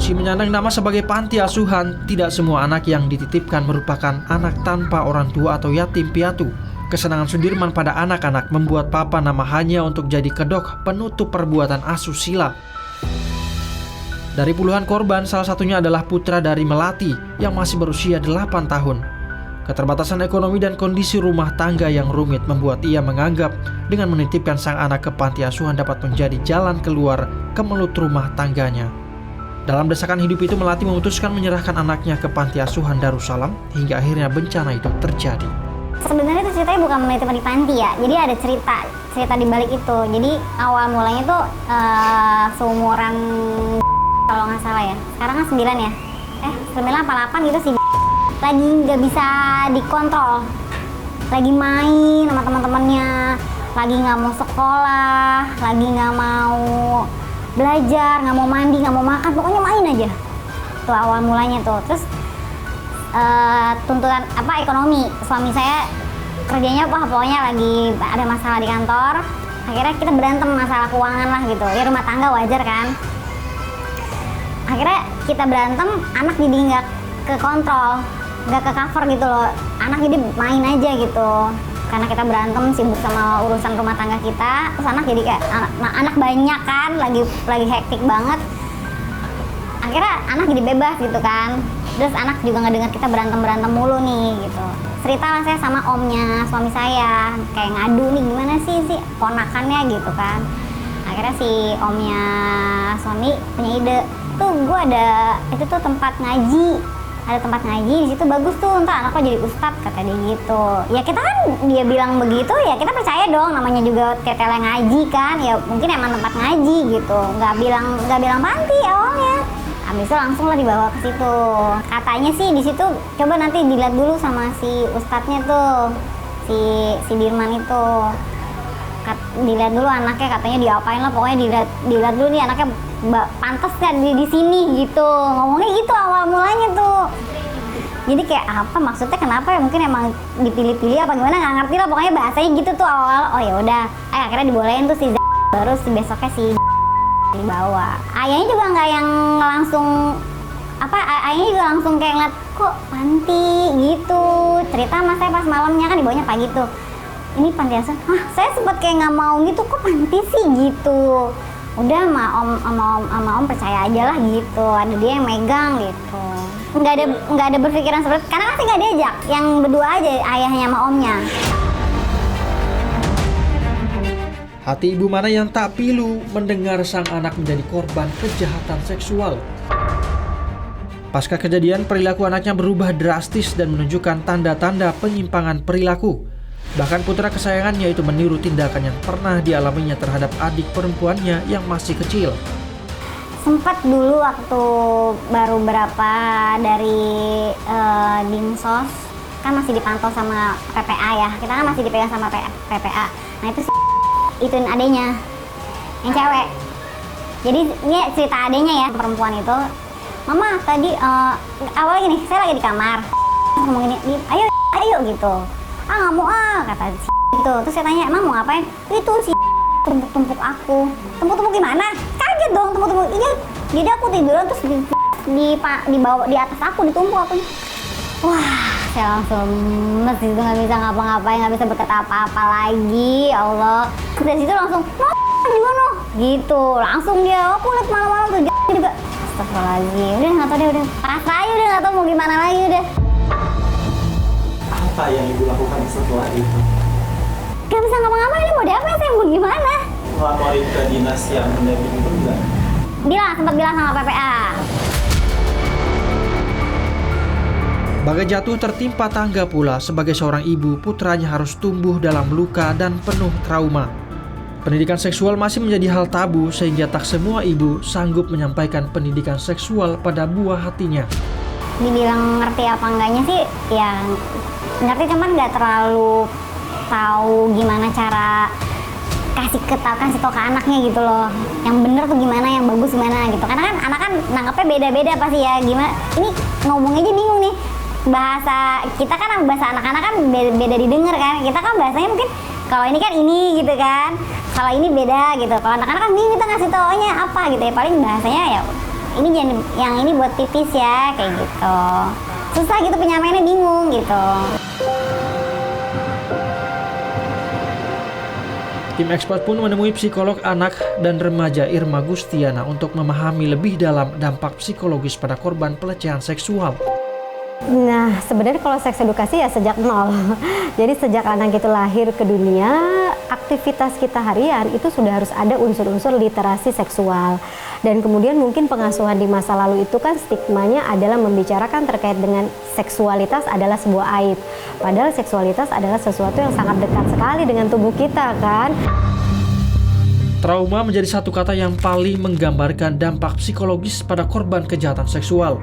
Meski menyandang nama sebagai panti asuhan, tidak semua anak yang dititipkan merupakan anak tanpa orang tua atau yatim piatu. Kesenangan Sudirman pada anak-anak membuat papa nama hanya untuk jadi kedok penutup perbuatan asusila. Dari puluhan korban, salah satunya adalah putra dari Melati yang masih berusia 8 tahun. Keterbatasan ekonomi dan kondisi rumah tangga yang rumit membuat ia menganggap dengan menitipkan sang anak ke panti asuhan dapat menjadi jalan keluar kemelut rumah tangganya. Dalam desakan hidup itu, Melati memutuskan menyerahkan anaknya ke panti asuhan Darussalam hingga akhirnya bencana itu terjadi. Sebenarnya itu ceritanya bukan menitipkan di panti ya, jadi ada cerita di balik itu. Jadi awal mulanya tuh seumuran kalau nggak salah ya, sekarang kan 9 ya, 9 apa 8 gitu sih. Lagi nggak bisa dikontrol, lagi main sama teman-temannya, lagi nggak mau sekolah, lagi nggak mau belajar, nggak mau mandi, nggak mau makan, pokoknya main aja. Tuh awal mulanya tuh. Terus tuntutan ekonomi, suami saya kerjanya pokoknya lagi ada masalah di kantor. Akhirnya kita berantem masalah keuangan lah gitu, ya rumah tangga wajar kan. Akhirnya kita berantem, anak jadi nggak ke kontrol, nggak ke cover gitu loh, anak jadi main aja gitu. Karena kita berantem sibuk sama urusan rumah tangga kita, terus anak jadi kayak anak banyak kan, lagi hektik banget. Akhirnya anak jadi bebas gitu kan. Terus anak juga nggak dengar kita berantem mulu nih gitu. Cerita lah saya sama omnya suami saya, kayak ngadu nih gimana sih ponakannya gitu kan. Akhirnya si omnya suami punya ide, tuh gue ada itu tuh tempat ngaji, di situ bagus tuh, ntar anak lo jadi ustadz, kata dia gitu. Ya kita kan dia bilang begitu, ya kita percaya dong, namanya juga tetele ngaji kan, ya mungkin emang tempat ngaji gitu, nggak bilang panti awalnya. Habis itu langsung lah dibawa ke situ. Katanya sih di situ coba nanti dilihat dulu sama si ustadznya tuh, si Dirman itu. Dilihat dulu anaknya, katanya diapain lah, pokoknya dilihat dulu nih anaknya pantas nggak di sini gitu, ngomongnya gitu awal mulanya tuh. Jadi kayak apa maksudnya, kenapa ya, mungkin emang dipilih-pilih apa gimana, nggak ngerti lah, pokoknya bahasanya gitu tuh awal. Oh ya udah, akhirnya dibolehin tuh si terus besoknya si dibawa. Ayahnya juga nggak yang langsung ayahnya juga langsung kayak ngeliat kok panti gitu. Cerita sama saya pas malamnya, kan dibawanya pagi tuh, ini panti asuhan. Saya sempat kayak nggak mau gitu, kok panti sih gitu. Udah sama om percaya aja lah gitu, ada dia yang megang gitu. Nggak ada berpikiran seperti, karena masih nggak diajak, yang berdua aja ayahnya sama omnya. Hati ibu mana yang tak pilu mendengar sang anak menjadi korban kejahatan seksual. Pasca kejadian, perilaku anaknya berubah drastis dan menunjukkan tanda-tanda penyimpangan perilaku. Bahkan putra kesayangannya itu meniru tindakan yang pernah dialaminya terhadap adik perempuannya yang masih kecil. Sempat dulu waktu baru berapa dari Dinsos, kan masih dipantau sama PPA ya, kita kan masih dipegang sama PPA. Nah ituin adenya, yang cewek. Jadi ini cerita adenya ya, perempuan itu. Mama tadi awalnya gini, saya lagi di kamar, ngomong gini, ayo gitu. Nggak mau kata si gitu. Terus saya tanya, emang mau ngapain? Itu si tumpuk aku. Tumpuk gimana? Kaget dong, tumpuk. Iya, jadi aku tiduran terus di bawah, di atas aku ditumpuk aku. Wah, saya langsung mes itu, nggak bisa ngapa-ngapain, nggak bisa berkata apa-apa lagi. Ya Allah. Terus dari situ langsung, gimana? Gitu, langsung dia, aku liat malam-malam tuh juga. Astagfirullahaladzim, udah nggak tau deh, udah pasrah aja, udah nggak tau mau gimana lagi udah. Apa yang ibu lakukan setelah itu? Gak bisa ngapa-ngapain, ini mau diapain, saya mau gimana? Melaporin ke dinas yang mendampingi itu enggak? Sempat bilang sama PPA. Bagai jatuh tertimpa tangga pula, sebagai seorang ibu, putranya harus tumbuh dalam luka dan penuh trauma. Pendidikan seksual masih menjadi hal tabu sehingga tak semua ibu sanggup menyampaikan pendidikan seksual pada buah hatinya. Dibilang ngerti apa enggaknya sih, ya ngerti, cuman nggak terlalu tahu gimana cara kasih tau ke anaknya gitu loh. Yang bener tuh gimana, yang bagus gimana gitu. Karena kan anak kan nanggapnya beda-beda pasti ya. Gimana? Ini ngomongnya aja bingung nih. Bahasa kita kan, bahasa anak-anak kan beda didengar kan. Kita kan bahasanya mungkin kalau ini kan ini gitu kan. Kalau ini beda gitu. Kalau anak-anak kan bingung kita ngasih taunya apa gitu ya. Paling bahasanya ini jangan, yang ini buat pipis ya, kayak gitu. Susah gitu, penyampaiannya bingung gitu. Tim Expos pun menemui psikolog anak dan remaja Irma Gustiana untuk memahami lebih dalam dampak psikologis pada korban pelecehan seksual. Nah, sebenarnya kalau seks edukasi ya sejak nol. Jadi sejak anak itu lahir ke dunia, aktivitas kita harian itu sudah harus ada unsur-unsur literasi seksual. Dan kemudian mungkin pengasuhan di masa lalu itu kan stigmanya adalah membicarakan terkait dengan seksualitas adalah sebuah aib. Padahal seksualitas adalah sesuatu yang sangat dekat sekali dengan tubuh kita kan. Trauma menjadi satu kata yang paling menggambarkan dampak psikologis pada korban kejahatan seksual.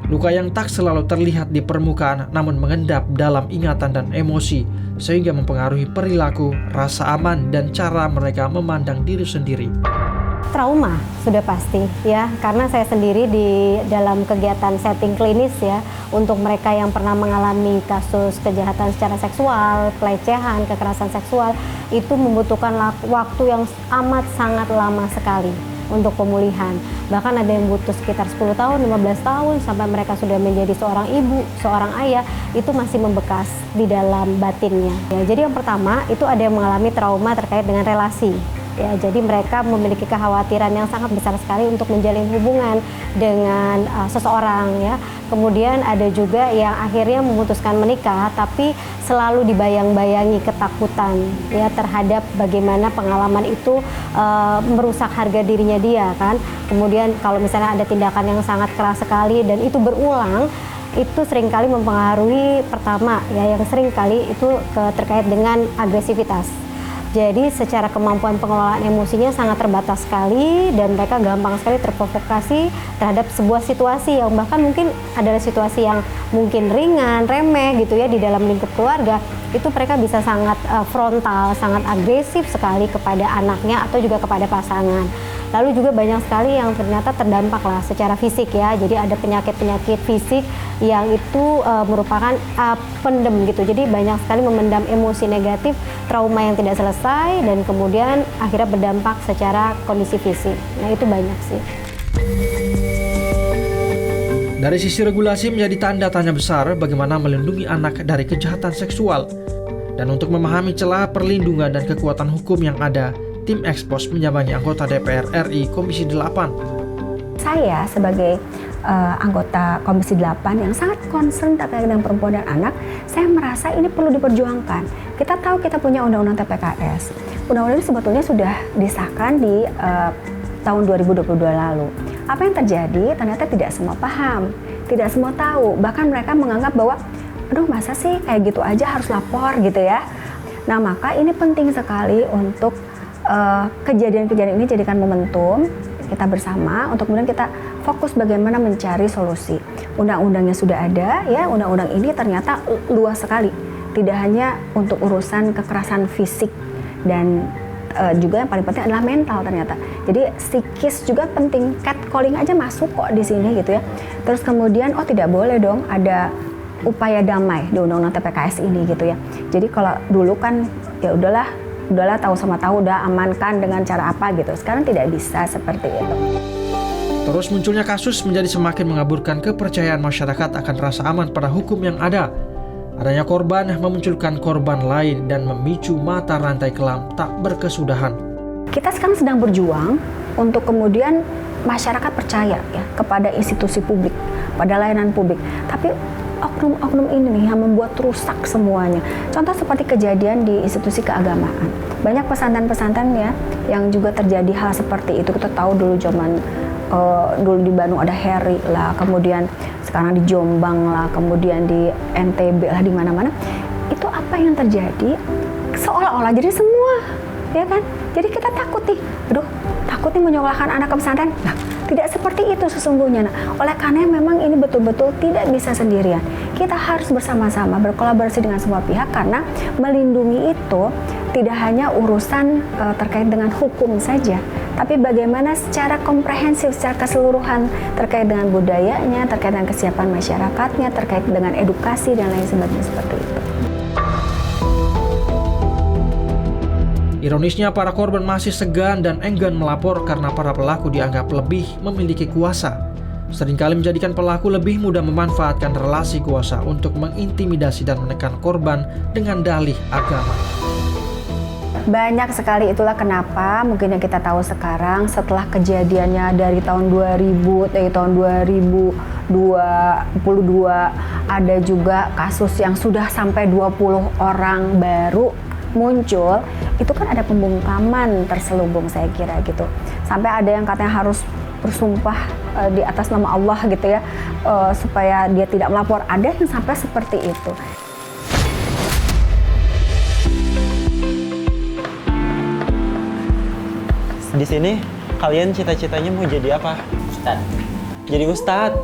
Luka yang tak selalu terlihat di permukaan namun mengendap dalam ingatan dan emosi sehingga mempengaruhi perilaku, rasa aman, dan cara mereka memandang diri sendiri. Trauma sudah pasti ya, karena saya sendiri di dalam kegiatan setting klinis ya, untuk mereka yang pernah mengalami kasus kejahatan secara seksual, pelecehan, kekerasan seksual, itu membutuhkan waktu yang amat sangat lama sekali untuk pemulihan. Bahkan ada yang butuh sekitar 10 tahun, 15 tahun sampai mereka sudah menjadi seorang ibu, seorang ayah, itu masih membekas di dalam batinnya. Ya, jadi yang pertama itu ada yang mengalami trauma terkait dengan relasi. Ya, jadi mereka memiliki kekhawatiran yang sangat besar sekali untuk menjalin hubungan dengan seseorang ya. Kemudian ada juga yang akhirnya memutuskan menikah tapi selalu dibayang-bayangi ketakutan ya terhadap bagaimana pengalaman itu merusak harga dirinya dia kan. Kemudian kalau misalnya ada tindakan yang sangat keras sekali dan itu berulang, itu seringkali mempengaruhi pertama ya, yang seringkali itu terkait dengan agresivitas. Jadi secara kemampuan pengelolaan emosinya sangat terbatas sekali dan mereka gampang sekali terprovokasi terhadap sebuah situasi yang bahkan mungkin adalah situasi yang mungkin ringan, remeh gitu ya di dalam lingkup keluarga. Itu mereka bisa sangat frontal, sangat agresif sekali kepada anaknya atau juga kepada pasangan. Lalu juga banyak sekali yang ternyata terdampak lah secara fisik ya. Jadi ada penyakit-penyakit fisik yang itu merupakan pendem gitu. Jadi banyak sekali memendam emosi negatif, trauma yang tidak selesai dan kemudian akhirnya berdampak secara kondisi fisik. Nah itu banyak sih. Dari sisi regulasi menjadi tanda tanya besar bagaimana melindungi anak dari kejahatan seksual. Dan untuk memahami celah perlindungan dan kekuatan hukum yang ada, Tim Expos menyambangi anggota DPR RI Komisi 8. Saya sebagai anggota Komisi 8 yang sangat concern terkait dengan perempuan dan anak, saya merasa ini perlu diperjuangkan. Kita tahu kita punya Undang-Undang TPKS. Undang-undang ini sebetulnya sudah disahkan di tahun 2022 lalu. Apa yang terjadi? Ternyata tidak semua paham, tidak semua tahu. Bahkan mereka menganggap bahwa, aduh masa sih kayak gitu aja harus lapor gitu ya. Nah maka ini penting sekali untuk kejadian-kejadian ini jadikan momentum kita bersama untuk kemudian kita fokus bagaimana mencari solusi. Undang-undangnya sudah ada ya, undang-undang ini ternyata luas sekali. Tidak hanya untuk urusan kekerasan fisik dan juga yang paling penting adalah mental ternyata. Jadi psikis juga penting, catcalling aja masuk kok di sini gitu ya. Terus kemudian tidak boleh dong ada upaya damai di Undang-Undang TPKS ini gitu ya. Jadi kalau dulu kan ya udahlah tahu sama tahu udah amankan dengan cara apa gitu. Sekarang tidak bisa seperti itu. Terus munculnya kasus menjadi semakin mengaburkan kepercayaan masyarakat akan rasa aman pada hukum yang ada. Adanya korban memunculkan korban lain dan memicu mata rantai kelam tak berkesudahan. Kita sekarang sedang berjuang untuk kemudian masyarakat percaya ya kepada institusi publik, pada layanan publik. Tapi oknum-oknum ini nih yang membuat rusak semuanya. Contoh seperti kejadian di institusi keagamaan. Banyak pesantren-pesantren ya yang juga terjadi hal seperti itu. Kita tahu dulu zaman dulu di Bandung ada Heri lah, kemudian sekarang di Jombang lah, kemudian di NTB lah, di mana-mana. Itu apa yang terjadi? Seolah-olah jadi semua, ya kan? Jadi kita takut nih, aduh takut nih menyekolahkan anak ke pesantren. Nah, tidak seperti itu sesungguhnya. Nah, oleh karena memang ini betul-betul tidak bisa sendirian. Kita harus bersama-sama berkolaborasi dengan semua pihak karena melindungi itu tidak hanya urusan terkait dengan hukum saja, tapi bagaimana secara komprehensif, secara keseluruhan terkait dengan budayanya, terkait dengan kesiapan masyarakatnya, terkait dengan edukasi dan lain sebagainya seperti itu. Ironisnya para korban masih segan dan enggan melapor karena para pelaku dianggap lebih memiliki kuasa. seringkali menjadikan pelaku lebih mudah memanfaatkan relasi kuasa untuk mengintimidasi dan menekan korban dengan dalih agama. Banyak sekali, itulah kenapa mungkin yang kita tahu sekarang setelah kejadiannya dari tahun 2022 ada juga kasus yang sudah sampai 20 orang baru muncul, itu kan ada pembungkaman terselubung saya kira gitu. Sampai ada yang katanya harus bersumpah di atas nama Allah gitu ya, supaya dia tidak melapor. Ada yang sampai seperti itu. Di sini kalian cita-citanya mau jadi apa? Ustad. Jadi ustadz.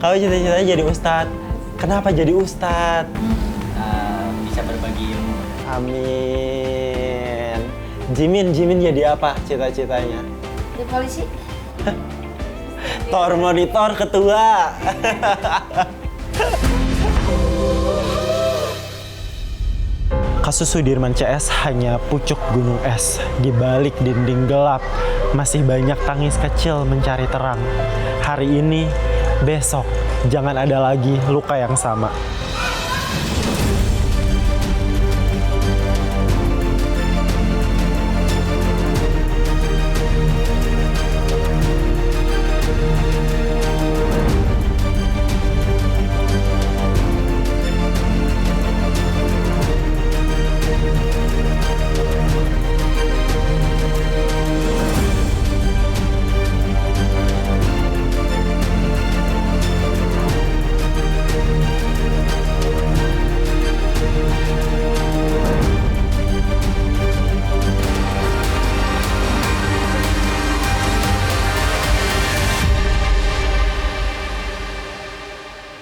Kalau cita-citanya jadi ustadz, kenapa jadi ustadz? Bisa berbagi ilmu. Amin. Jimin jadi apa cita-citanya? Di polisi. Tor monitor ketua. Kasus Sudirman CS hanya pucuk gunung es. Di balik dinding gelap, masih banyak tangis kecil mencari terang. Hari ini, besok, jangan ada lagi luka yang sama.